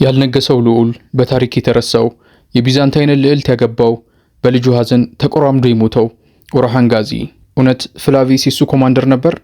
ያልነገሰው ልዑል በታሪክ የተረሳው የቢዛንታይንን ልዕልት ያገባው በልጁ ሐዘን ተቆራምዶ የሞተው ኦርሃን ጋዚ እውነት ፍላቪየስ የሱ ኮማንደር ነበር?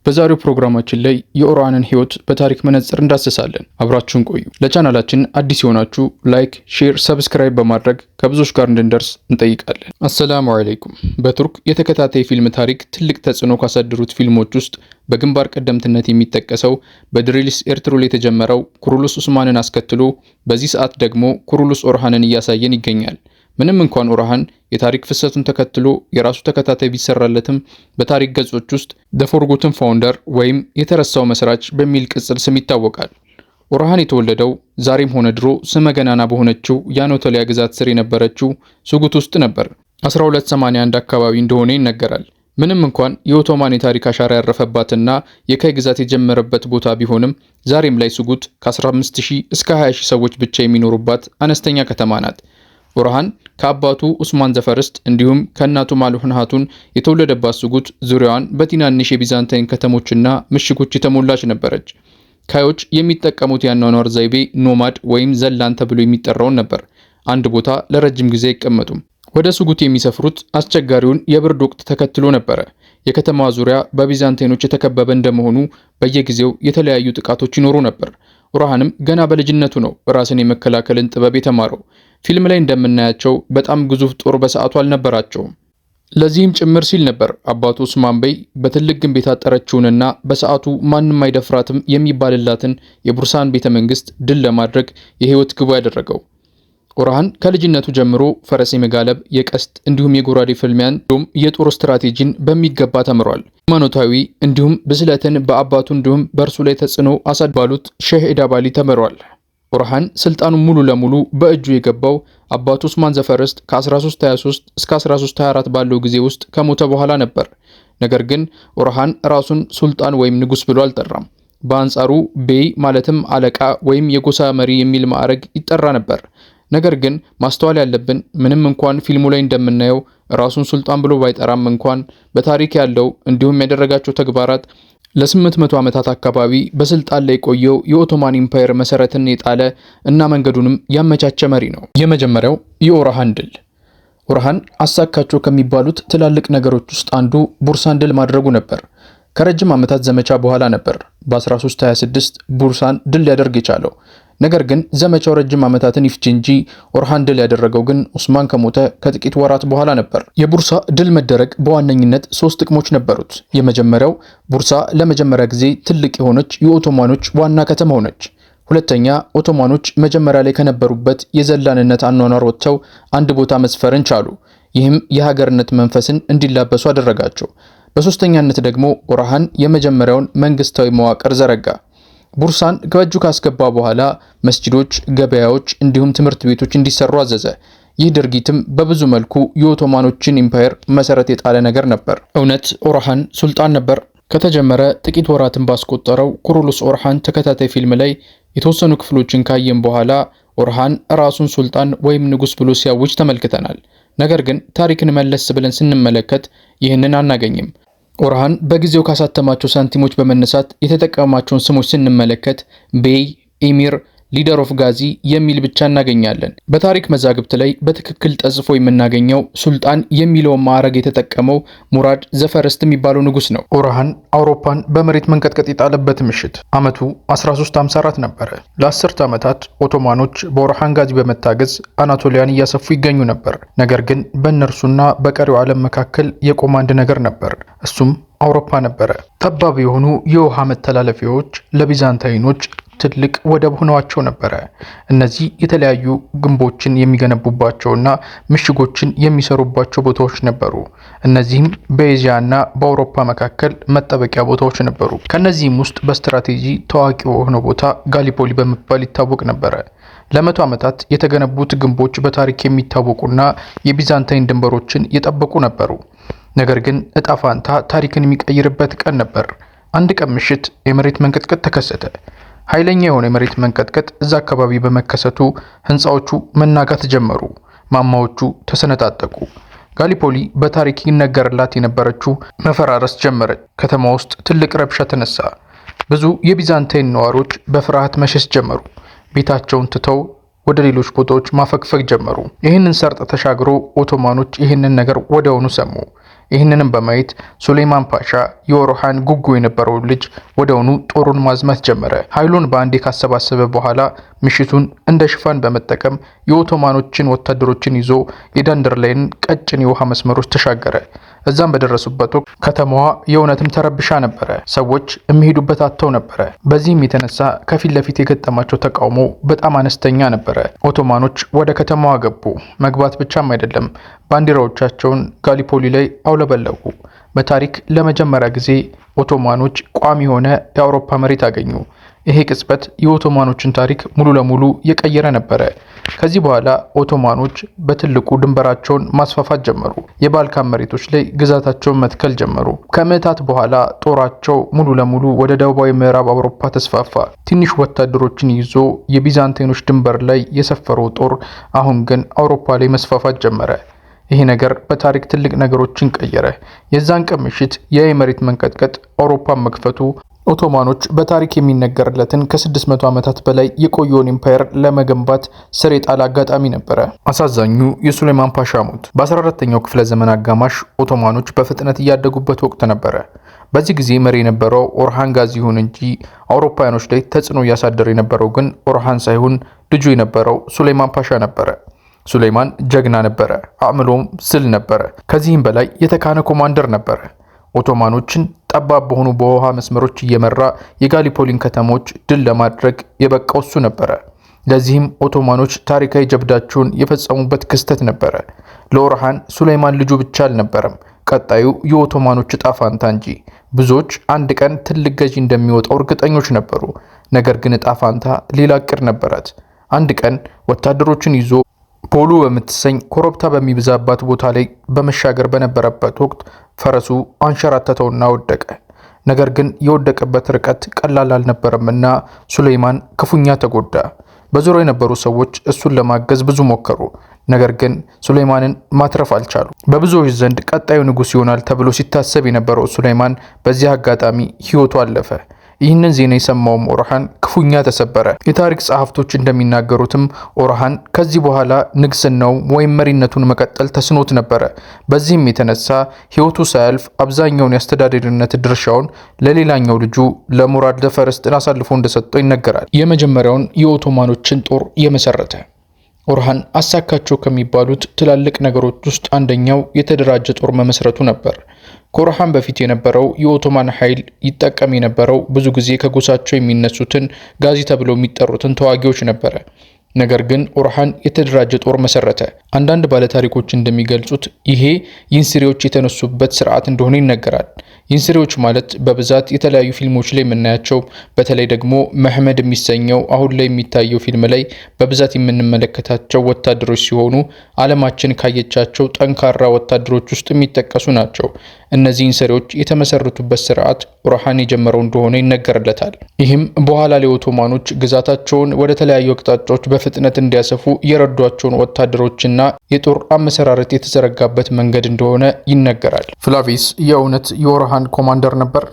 በዛሬው ፕሮግራማችን ላይ የኦርሃንን ህይወት በታሪክ መነጽር እንዳስሳለን። አብራችሁን ቆዩ። ለቻናላችን አዲስ የሆናችሁ ላይክ፣ ሼር፣ ሰብስክራይብ በማድረግ ከብዙዎች ጋር እንድንደርስ እንጠይቃለን። አሰላሙ አለይኩም። በቱርክ የተከታታይ ፊልም ታሪክ ትልቅ ተጽዕኖ ካሳደሩት ፊልሞች ውስጥ በግንባር ቀደምትነት የሚጠቀሰው በድሪልስ ኤርቱሩል የተጀመረው ኩሩሉስ ኡስማንን አስከትሎ በዚህ ሰዓት ደግሞ ኩሩሉስ ኦርሃንን እያሳየን ይገኛል። ምንም እንኳን ኦርሃን የታሪክ ፍሰቱን ተከትሎ የራሱ ተከታታይ ቢሰራለትም በታሪክ ገጾች ውስጥ ዘ ፎርጎትን ፋውንደር ወይም የተረሳው መስራች በሚል ቅጽል ስም ይታወቃል። ኦርሃን የተወለደው ዛሬም ሆነ ድሮ ስመ ገናና በሆነችው የአናቶሊያ ግዛት ስር የነበረችው ሱጉት ውስጥ ነበር። 1281 አካባቢ እንደሆነ ይነገራል። ምንም እንኳን የኦቶማን የታሪክ አሻራ ያረፈባትና የካይ ግዛት የጀመረበት ቦታ ቢሆንም ዛሬም ላይ ሱጉት ከ15000 እስከ 20000 ሰዎች ብቻ የሚኖሩባት አነስተኛ ከተማ ናት። ኦርሃን ከአባቱ ኡስማን ዘፈርስት እንዲሁም ከእናቱ ማልሁን ሃቱን የተወለደባት ሱጉት ዙሪያዋን በትናንሽ የቢዛንታይን ከተሞችና ምሽጎች የተሞላች ነበረች። ካዮች የሚጠቀሙት የአኗኗር ዘይቤ ኖማድ ወይም ዘላን ተብሎ የሚጠራውን ነበር። አንድ ቦታ ለረጅም ጊዜ አይቀመጡም። ወደ ሱጉት የሚሰፍሩት አስቸጋሪውን የብርድ ወቅት ተከትሎ ነበረ። የከተማዋ ዙሪያ በቢዛንታይኖች የተከበበ እንደመሆኑ በየጊዜው የተለያዩ ጥቃቶች ይኖሩ ነበር። ኦርሃንም ገና በልጅነቱ ነው ራስን የመከላከልን ጥበብ የተማረው። ፊልም ላይ እንደምናያቸው በጣም ግዙፍ ጦር በሰዓቱ አልነበራቸውም። ለዚህም ጭምር ሲል ነበር አባቱ ኡስማን በይ በትልቅ ግንብ የታጠረችውንና በሰዓቱ ማንም አይደፍራትም የሚባልላትን የቡርሳን ቤተ መንግስት ድል ለማድረግ የህይወት ግቡ ያደረገው። ኦርሃን ከልጅነቱ ጀምሮ ፈረስ የመጋለብ፣ የቀስት እንዲሁም የጎራዴ ፍልሚያን እንዲሁም የጦር ስትራቴጂን በሚገባ ተምሯል። ሃይማኖታዊ እንዲሁም ብስለትን በአባቱ እንዲሁም በእርሱ ላይ ተጽዕኖ አሳድባሉት ሼህ ኢዳባሊ ተምሯል። ኦርሃን ስልጣኑን ሙሉ ለሙሉ በእጁ የገባው አባቱ ኡስማን ዘፈርስት ከ1323 እስከ 1324 ባለው ጊዜ ውስጥ ከሞተ በኋላ ነበር። ነገር ግን ኦርሃን ራሱን ሱልጣን ወይም ንጉስ ብሎ አልጠራም። በአንጻሩ ቤይ ማለትም አለቃ ወይም የጎሳ መሪ የሚል ማዕረግ ይጠራ ነበር። ነገር ግን ማስተዋል ያለብን ምንም እንኳን ፊልሙ ላይ እንደምናየው ራሱን ሱልጣን ብሎ ባይጠራም እንኳን በታሪክ ያለው እንዲሁም ያደረጋቸው ተግባራት ለ800 ዓመታት አካባቢ በስልጣን ላይ ቆየው የኦቶማን ኢምፓየር መሰረትን የጣለ እና መንገዱንም ያመቻቸ መሪ ነው። የመጀመሪያው የኦርሃን ድል። ኦርሃን አሳካቸው ከሚባሉት ትላልቅ ነገሮች ውስጥ አንዱ ቡርሳን ድል ማድረጉ ነበር። ከረጅም ዓመታት ዘመቻ በኋላ ነበር በ1326 ቡርሳን ድል ሊያደርግ የቻለው። ነገር ግን ዘመቻው ረጅም ዓመታትን ይፍጅ እንጂ ኦርሃን ድል ያደረገው ግን ኡስማን ከሞተ ከጥቂት ወራት በኋላ ነበር። የቡርሳ ድል መደረግ በዋነኝነት 3 ጥቅሞች ነበሩት። የመጀመሪያው ቡርሳ ለመጀመሪያ ጊዜ ትልቅ የሆነች የኦቶማኖች ዋና ከተማ ሆነች። ሁለተኛ ኦቶማኖች መጀመሪያ ላይ ከነበሩበት የዘላንነት አኗኗር ወጥተው አንድ ቦታ መስፈርን ቻሉ። ይህም የሀገርነት መንፈስን እንዲላበሱ አደረጋቸው። በሶስተኛነት ደግሞ ኦርሃን የመጀመሪያውን መንግስታዊ መዋቅር ዘረጋ። ቡርሳን ከእጁ ካስገባ በኋላ መስጂዶች፣ ገበያዎች እንዲሁም ትምህርት ቤቶች እንዲሰሩ አዘዘ። ይህ ድርጊትም በብዙ መልኩ የኦቶማኖችን ኢምፓየር መሰረት የጣለ ነገር ነበር። እውነት ኦርሃን ሱልጣን ነበር? ከተጀመረ ጥቂት ወራትን ባስቆጠረው ኩሩሉስ ኦርሃን ተከታታይ ፊልም ላይ የተወሰኑ ክፍሎችን ካየን በኋላ ኦርሃን ራሱን ሱልጣን ወይም ንጉስ ብሎ ሲያውጅ ተመልክተናል። ነገር ግን ታሪክን መለስ ብለን ስንመለከት ይህንን አናገኝም። ኦርሃን በጊዜው ካሳተማቸው ሳንቲሞች በመነሳት የተጠቀማቸውን ስሞች ስንመለከት ቤይ፣ ኤሚር፣ ሊደር ኦፍ ጋዚ የሚል ብቻ እናገኛለን። በታሪክ መዛግብት ላይ በትክክል ተጽፎ የምናገኘው ሱልጣን የሚለውን ማዕረግ የተጠቀመው ሙራድ ዘፈርስት የሚባለው ንጉስ ነው። ኦርሃን አውሮፓን በመሬት መንቀጥቀጥ የጣለበት ምሽት ዓመቱ 1354 ነበረ። ለ10 ዓመታት ኦቶማኖች በኦርሃን ጋዚ በመታገዝ አናቶሊያን እያሰፉ ይገኙ ነበር። ነገር ግን በእነርሱና በቀሪው ዓለም መካከል የቆመ አንድ ነገር ነበር። እሱም አውሮፓ ነበረ። ጠባብ የሆኑ የውሃ መተላለፊያዎች ለቢዛንታይኖች ትልቅ ወደብ ሆነዋቸው ነበረ። እነዚህ የተለያዩ ግንቦችን የሚገነቡባቸውና ምሽጎችን የሚሰሩባቸው ቦታዎች ነበሩ። እነዚህም በኤዥያና በአውሮፓ መካከል መጠበቂያ ቦታዎች ነበሩ። ከነዚህም ውስጥ በስትራቴጂ ታዋቂ የሆነው ቦታ ጋሊፖሊ በመባል ይታወቅ ነበረ። ለ100 ዓመታት የተገነቡት ግንቦች በታሪክ የሚታወቁና የቢዛንታይን ድንበሮችን የጠበቁ ነበሩ። ነገር ግን እጣ ፋንታ ታሪክን የሚቀይርበት ቀን ነበር። አንድ ቀን ምሽት የመሬት መንቀጥቀጥ ተከሰተ። ኃይለኛ የሆነ የመሬት መንቀጥቀጥ እዛ አካባቢ በመከሰቱ ህንፃዎቹ መናጋት ጀመሩ። ማማዎቹ ተሰነጣጠቁ። ጋሊፖሊ በታሪክ ይነገርላት የነበረችው መፈራረስ ጀመረች። ከተማ ውስጥ ትልቅ ረብሻ ተነሳ። ብዙ የቢዛንታይን ነዋሪዎች በፍርሃት መሸሽ ጀመሩ። ቤታቸውን ትተው ወደ ሌሎች ቦታዎች ማፈግፈግ ጀመሩ። ይህንን ሰርጥ ተሻግሮ ኦቶማኖች ይህንን ነገር ወዲያውኑ ሰሙ። ይህንንም በማየት ሱሌይማን ፓሻ የኦርሃን ጉጉ የነበረውን ልጅ ወዲያውኑ ጦሩን ማዝመት ጀመረ። ኃይሉን በአንዴ ካሰባሰበ በኋላ ምሽቱን እንደ ሽፋን በመጠቀም የኦቶማኖችን ወታደሮችን ይዞ የዳንደርላይን ቀጭን የውሃ መስመሮች ተሻገረ። እዛም በደረሱበት ወቅት ከተማዋ የእውነትም ተረብሻ ነበረ። ሰዎች የሚሄዱበት አጥተው ነበረ። በዚህም የተነሳ ከፊት ለፊት የገጠማቸው ተቃውሞ በጣም አነስተኛ ነበረ። ኦቶማኖች ወደ ከተማዋ ገቡ። መግባት ብቻም አይደለም፣ ባንዲራዎቻቸውን ጋሊፖሊ ላይ አውለበለቡ። በታሪክ ለመጀመሪያ ጊዜ ኦቶማኖች ቋሚ የሆነ የአውሮፓ መሬት አገኙ። ይሄ ቅጽበት የኦቶማኖችን ታሪክ ሙሉ ለሙሉ የቀየረ ነበረ። ከዚህ በኋላ ኦቶማኖች በትልቁ ድንበራቸውን ማስፋፋት ጀመሩ። የባልካን መሬቶች ላይ ግዛታቸውን መትከል ጀመሩ። ከምዕታት በኋላ ጦራቸው ሙሉ ለሙሉ ወደ ደቡባዊ ምዕራብ አውሮፓ ተስፋፋ። ትንሽ ወታደሮችን ይዞ የቢዛንታይኖች ድንበር ላይ የሰፈረው ጦር አሁን ግን አውሮፓ ላይ መስፋፋት ጀመረ። ይሄ ነገር በታሪክ ትልቅ ነገሮችን ቀየረ። የዛን ቀን ምሽት የመሬት መንቀጥቀጥ አውሮፓን መክፈቱ ኦቶማኖች በታሪክ የሚነገርለትን ከ600 ዓመታት በላይ የቆየውን ኢምፓየር ለመገንባት ስር የጣለ አጋጣሚ ነበረ። አሳዛኙ የሱሌይማን ፓሻ ሞት በ14ኛው ክፍለ ዘመን አጋማሽ ኦቶማኖች በፍጥነት እያደጉበት ወቅት ነበረ። በዚህ ጊዜ መሪ የነበረው ኦርሃን ጋዚ ይሁን እንጂ አውሮፓውያኖች ላይ ተጽዕኖ እያሳደረ የነበረው ግን ኦርሃን ሳይሆን ልጁ የነበረው ሱሌይማን ፓሻ ነበረ። ሱሌይማን ጀግና ነበረ፣ አእምሎም ስል ነበረ። ከዚህም በላይ የተካነ ኮማንደር ነበረ። ኦቶማኖችን ጠባብ በሆኑ በውሃ መስመሮች እየመራ የጋሊፖሊን ከተሞች ድል ለማድረግ የበቃው እሱ ነበረ። ለዚህም ኦቶማኖች ታሪካዊ ጀብዳቸውን የፈጸሙበት ክስተት ነበረ። ለኦርሃን ሱሌይማን ልጁ ብቻ አልነበረም፣ ቀጣዩ የኦቶማኖች ዕጣ ፋንታ እንጂ። ብዙዎች አንድ ቀን ትልቅ ገዢ እንደሚወጣው እርግጠኞች ነበሩ። ነገር ግን ዕጣ ፋንታ ሌላ እቅድ ነበራት። አንድ ቀን ወታደሮችን ይዞ ፖሉ በምትሰኝ ኮረብታ በሚበዛባት ቦታ ላይ በመሻገር በነበረበት ወቅት ፈረሱ አንሸራተተውና ወደቀ። ነገር ግን የወደቀበት ርቀት ቀላል አልነበረምና ሱሌይማን ክፉኛ ተጎዳ። በዙሪያው የነበሩ ሰዎች እሱን ለማገዝ ብዙ ሞከሩ። ነገር ግን ሱሌይማንን ማትረፍ አልቻሉ። በብዙዎች ዘንድ ቀጣዩ ንጉሥ ይሆናል ተብሎ ሲታሰብ የነበረው ሱሌይማን በዚህ አጋጣሚ ሕይወቱ አለፈ። ይህንን ዜና የሰማውም ኦርሃን ክፉኛ ተሰበረ። የታሪክ ጸሐፍቶች እንደሚናገሩትም ኦርሃን ከዚህ በኋላ ንግስናው ወይም መሪነቱን መቀጠል ተስኖት ነበረ። በዚህም የተነሳ ሕይወቱ ሳያልፍ አብዛኛውን የአስተዳደርነት ድርሻውን ለሌላኛው ልጁ ለሙራድ ዘፈርስጥን አሳልፎ እንደሰጠው ይነገራል። የመጀመሪያውን የኦቶማኖችን ጦር የመሰረተ ኦርሃን አሳካቸው ከሚባሉት ትላልቅ ነገሮች ውስጥ አንደኛው የተደራጀ ጦር መመስረቱ ነበር። ከኦርሃን በፊት የነበረው የኦቶማን ኃይል ይጠቀም የነበረው ብዙ ጊዜ ከጎሳቸው የሚነሱትን ጋዚ ተብለው የሚጠሩትን ተዋጊዎች ነበረ። ነገር ግን ኦርሃን የተደራጀ ጦር መሰረተ። አንዳንድ ባለታሪኮች እንደሚገልጹት ይሄ ይንስሪዎች የተነሱበት ስርዓት እንደሆነ ይነገራል። ይንስሪዎች ማለት በብዛት የተለያዩ ፊልሞች ላይ የምናያቸው፣ በተለይ ደግሞ መህመድ የሚሰኘው አሁን ላይ የሚታየው ፊልም ላይ በብዛት የምንመለከታቸው ወታደሮች ሲሆኑ ዓለማችን ካየቻቸው ጠንካራ ወታደሮች ውስጥ የሚጠቀሱ ናቸው። እነዚህ ይንስሪዎች የተመሰረቱበት ስርዓት ኦርሃን የጀመረው እንደሆነ ይነገርለታል። ይህም በኋላ ላይ ኦቶማኖች ግዛታቸውን ወደ ተለያዩ አቅጣጫዎች በፍጥነት እንዲያሰፉ የረዷቸውን ወታደሮችና የጦር አመሰራረት የተዘረጋበት መንገድ እንደሆነ ይነገራል። ፍላቪስ የእውነት የኦርሃን ኮማንደር ነበር።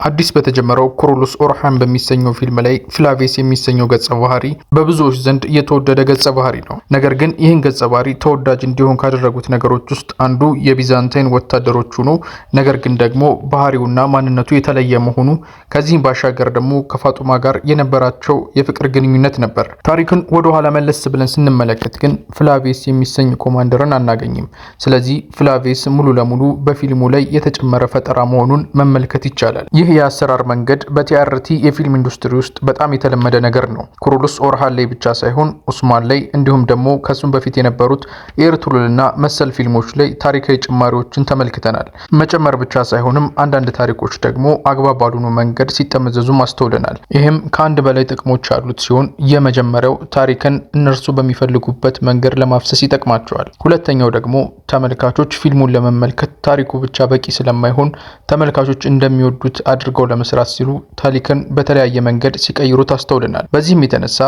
አዲስ በተጀመረው ኩሩሉስ ኦርሃን በሚሰኘው ፊልም ላይ ፍላቬስ የሚሰኘው ገጸ ባህሪ በብዙዎች ዘንድ የተወደደ ገጸ ባህሪ ነው። ነገር ግን ይህን ገጸ ባህሪ ተወዳጅ እንዲሆን ካደረጉት ነገሮች ውስጥ አንዱ የቢዛንታይን ወታደሮቹ ነው። ነገር ግን ደግሞ ባህሪውና ማንነቱ የተለየ መሆኑ፣ ከዚህም ባሻገር ደግሞ ከፋጡማ ጋር የነበራቸው የፍቅር ግንኙነት ነበር። ታሪክን ወደ ኋላ መለስ ብለን ስንመለከት ግን ፍላቬስ የሚሰኝ ኮማንደርን አናገኝም። ስለዚህ ፍላቬስ ሙሉ ለሙሉ በፊልሙ ላይ የተጨመረ ፈጠራ መሆኑን መመልከት ይቻላል። ይህ የአሰራር መንገድ በቲአርቲ የፊልም ኢንዱስትሪ ውስጥ በጣም የተለመደ ነገር ነው። ኩሩሉስ ኦርሃን ላይ ብቻ ሳይሆን ኡስማን ላይ እንዲሁም ደግሞ ከሱም በፊት የነበሩት ኤርቱሉልና መሰል ፊልሞች ላይ ታሪካዊ ጭማሪዎችን ተመልክተናል። መጨመር ብቻ ሳይሆንም አንዳንድ ታሪኮች ደግሞ አግባብ ባልሆኑ መንገድ ሲጠመዘዙ ማስተውለናል። ይህም ከአንድ በላይ ጥቅሞች ያሉት ሲሆን የመጀመሪያው ታሪክን እነርሱ በሚፈልጉበት መንገድ ለማፍሰስ ይጠቅማቸዋል። ሁለተኛው ደግሞ ተመልካቾች ፊልሙን ለመመልከት ታሪኩ ብቻ በቂ ስለማይሆን ተመልካቾች እንደሚወዱት እንደሚፈልጉት አድርገው ለመስራት ሲሉ ታሪክን በተለያየ መንገድ ሲቀይሩት አስተውለናል። በዚህም የተነሳ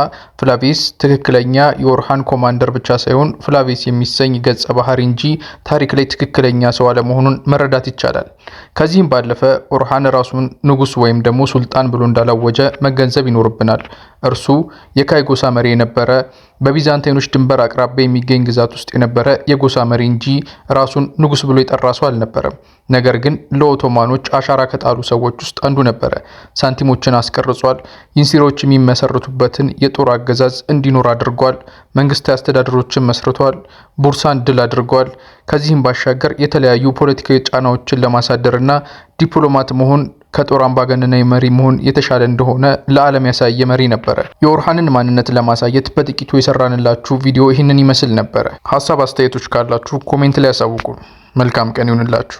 ፍላቪየስ ትክክለኛ የኦርሃን ኮማንደር ብቻ ሳይሆን ፍላቪየስ የሚሰኝ ገጸ ባህሪ እንጂ ታሪክ ላይ ትክክለኛ ሰው አለመሆኑን መረዳት ይቻላል። ከዚህም ባለፈ ኦርሃን ራሱን ንጉስ ወይም ደግሞ ሱልጣን ብሎ እንዳላወጀ መገንዘብ ይኖርብናል። እርሱ የካይ ጎሳ መሪ የነበረ በቢዛንታይኖች ድንበር አቅራቢያ የሚገኝ ግዛት ውስጥ የነበረ የጎሳ መሪ እንጂ ራሱን ንጉስ ብሎ የጠራ ሰው አልነበረም። ነገር ግን ለኦቶማኖች አሻራ ከጣሉ ሰዎች ውስጥ አንዱ ነበረ። ሳንቲሞችን አስቀርጿል። ኢንሲሮች የሚመሰርቱበትን የጦር አገዛዝ እንዲኖር አድርጓል። መንግስታዊ አስተዳደሮችን መስርቷል። ቡርሳን ድል አድርጓል። ከዚህም ባሻገር የተለያዩ ፖለቲካዊ ጫናዎችን ለማሳደርና ዲፕሎማት መሆን ከጦር አምባገነናዊ መሪ መሆን የተሻለ እንደሆነ ለዓለም ያሳየ መሪ ነበረ። የኦርሃንን ማንነት ለማሳየት በጥቂቱ የሰራንላችሁ ቪዲዮ ይህንን ይመስል ነበረ። ሀሳብ አስተያየቶች ካላችሁ ኮሜንት ላይ ያሳውቁ። መልካም ቀን ይሁንላችሁ።